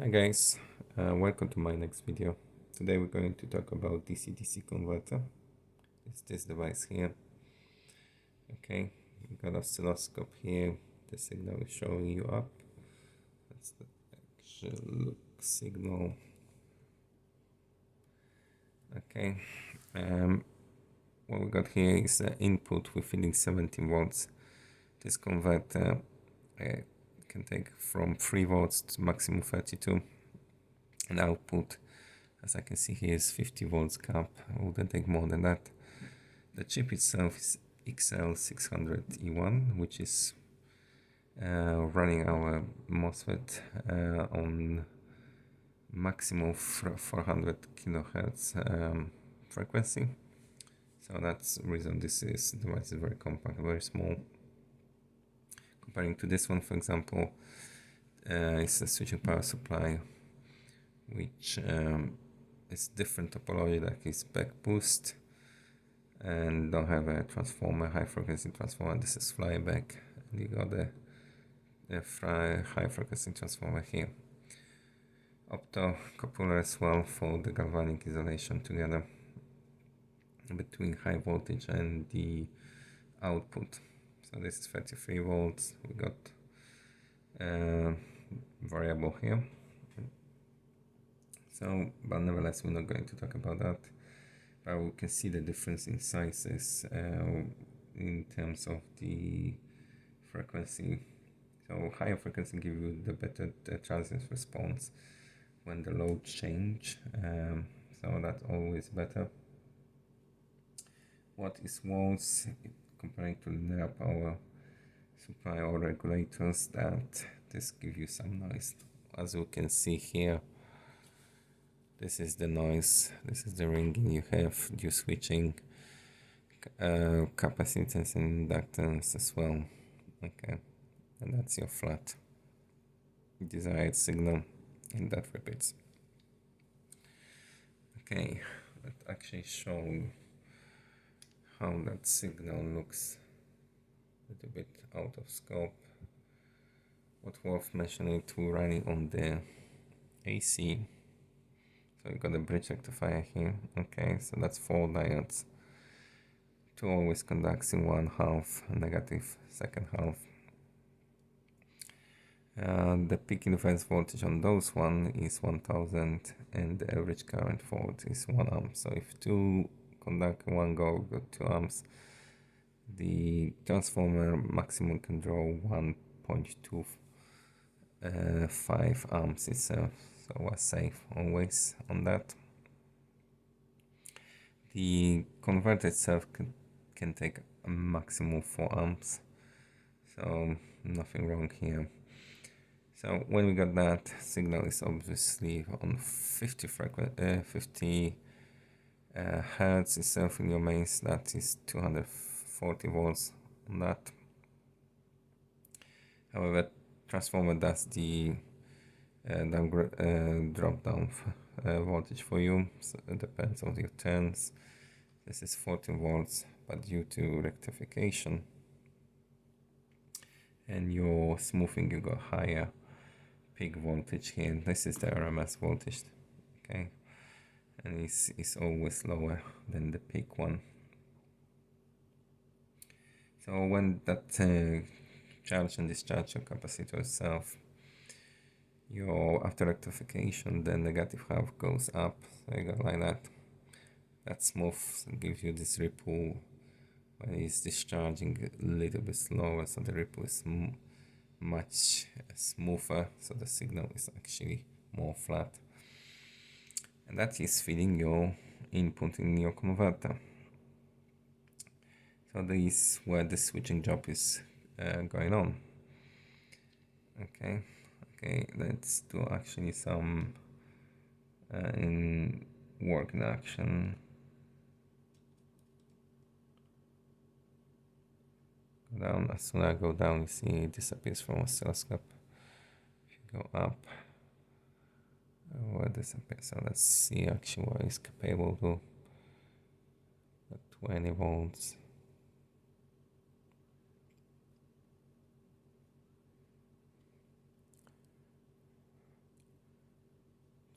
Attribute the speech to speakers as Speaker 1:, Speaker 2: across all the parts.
Speaker 1: Hi guys, welcome to my next video. Today we're going to talk about DC-DC converter. It's this device here. Okay, we've got oscilloscope here. The signal is showing you up. That's the actual signal. Okay, what we got here is the input. We're feeding 17 volts. This converter can take from 3 volts to maximum 32. And output, as I can see here, is 50 volts cap. I wouldn't take more than that. The chip itself is XL6009e1, which is running our MOSFET on maximum 400 kilohertz frequency. So that's the reason this device is very compact, very small. Comparing to this one, for example, it's a switching power supply, which is different topology, like is back boost and don't have a transformer, high frequency transformer. This is flyback, and you got the high frequency transformer here. Optocoupler as well for the galvanic isolation together between high voltage and the output. So this is 33 volts. We got variable here. So, but nevertheless, we're not going to talk about that. But we can see the difference in sizes in terms of the frequency. So higher frequency give you the better transient response when the loads change. So that's always better. What is worse comparing to linear power supply or regulators, that this gives you some noise. As you can see here, this is the noise, this is the ringing you have due switching capacitance and inductance as well. Okay, and that's your flat desired signal, and that repeats. Okay, let's actually show how that signal looks a little bit out of scope. What's worth mentioning, to running on the AC. So you got a bridge rectifier here. Okay, so that's 4 diodes. 2 always conducts in one half, negative second half. The peak inverse voltage on those one is 1000, and the average current forward is 1 amp. So if 2 conduct in one go, we got 2 amps. The transformer maximum can draw 1.25 amps itself. So we're safe always on that. The converter itself can take a maximum 4 amps, so nothing wrong here. So when we got that, signal is obviously on 50 hertz itself in your mains. That is 240 volts on that. However, transformer does the drop down voltage for you, so it depends on your turns. This is 14 volts, but due to rectification and your smoothing, you got higher peak voltage here. This is the RMS voltage, okay, and it's always lower than the peak one. So when that charge and discharge your capacitor itself, after rectification, the negative half goes up, so you got like that. That smooth gives you this ripple when it's discharging a little bit slower, so the ripple is much smoother, so the signal is actually more flat, and that is feeding your input in your converter. So this is where the switching job is going on. Okay, let's do actually some in work in action. Go down. As soon as I go down, you see it disappears from oscilloscope. If you go up, where disappears. So let's see actually what it's capable to. 20 volts.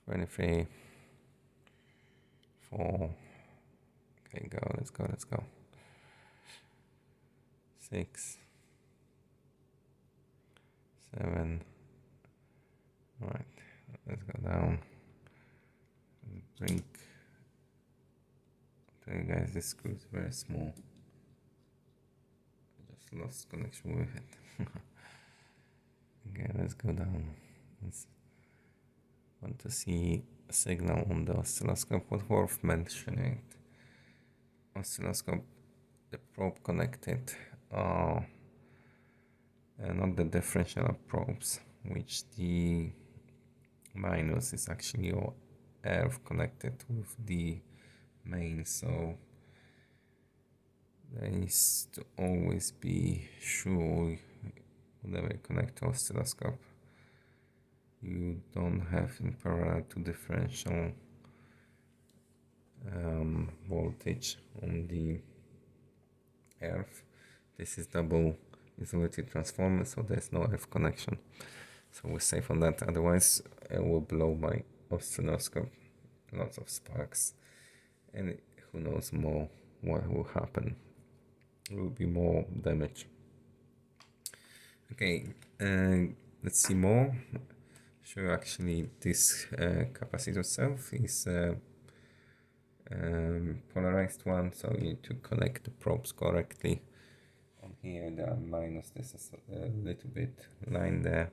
Speaker 1: 23, 4. Okay, let's go. 6, 7. Alright, let's go down. Bring. Okay, guys, this screw is very small. I just lost connection with it. Okay, let's go down. Want to see a signal on the oscilloscope. What's worth mentioning? Oscilloscope, the probe connected are not the differential probes, which the minus is actually your earth connected with the main, so there needs to always be sure whenever you connect to oscilloscope you don't have in parallel two differential voltage on the earth. This is double isolated transformer, so there's no earth connection, so we're safe on that. Otherwise it will blow my oscilloscope, lots of sparks, and who knows more what will happen. It will be more damage. Okay, let's see more. Sure, actually this capacitor itself is polarized one, so you need to connect the probes correctly. On here there are minus, this is a little bit line there,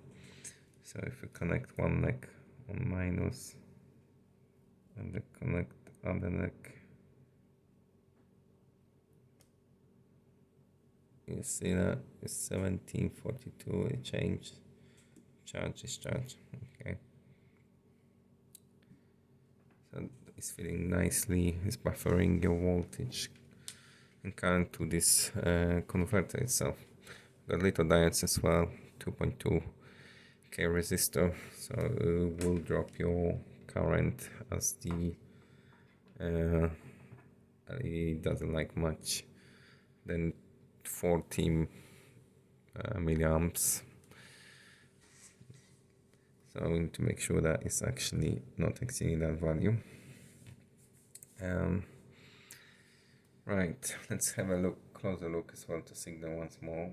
Speaker 1: so if you connect one neck on minus and then connect other neck, you see that it's 1742, it changed, charge is charge. Okay, so it's fitting nicely, it's buffering your voltage and current to this converter itself. Got little diodes as well, 2.2 K resistor, so it will drop your current as the LED doesn't like much than 40 milliamps. So we need to make sure that it's actually not exceeding that value. Right, let's have a closer look as well to signal once more.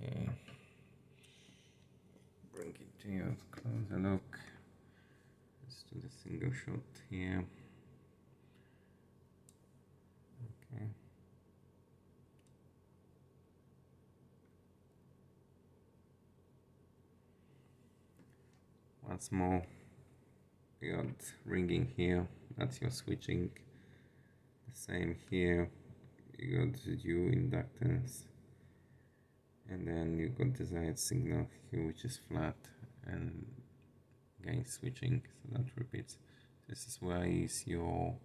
Speaker 1: Okay, bring it to you, closer look. Let's do the single shot here. Okay. Once more, you got ringing here, that's your switching. The same here, you got the due inductance. And then you got desired signal here, which is flat, and again switching, so that repeats. This is why is your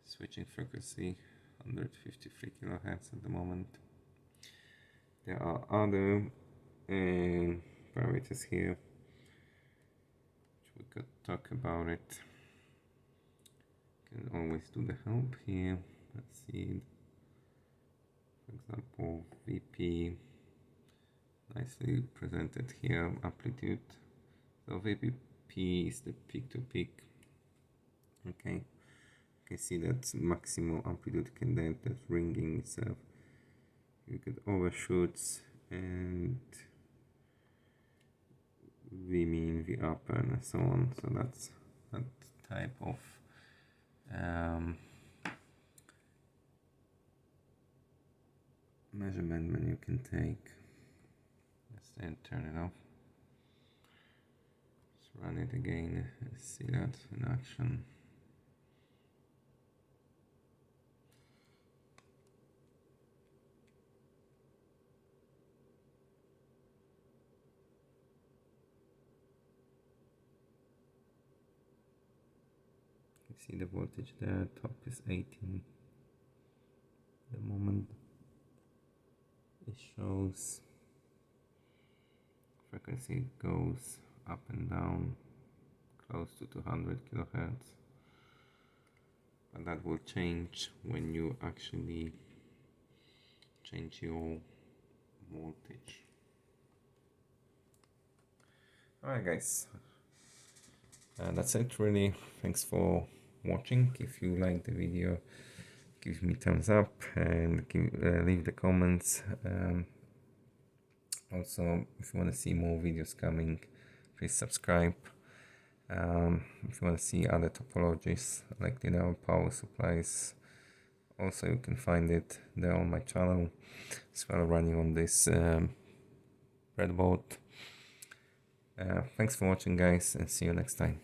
Speaker 1: switching frequency, 153 kilohertz at the moment. There are other parameters here, which we could talk about it. Can always do the help here. Let's see, for example, VP. Nicely presented here, amplitude. So VP is the peak to peak. Okay, you can see that maximum amplitude can then that ringing itself. You get overshoots and V mean, V upper, and so on. So that's that type of measurement when you can take. Let's then turn it off. Let's run it again. Let's see that in action. You see the voltage there, top is 18. The moment it shows frequency goes up and down close to 200 kilohertz, but that will change when you actually change your voltage. Alright guys, that's it really. Thanks for watching. If you like the video, give me thumbs up and leave the comments. Also, if you want to see more videos coming, please subscribe. If you want to see other topologies like power supplies, also you can find it there on my channel, as well running on this breadboard. Thanks for watching guys, and see you next time.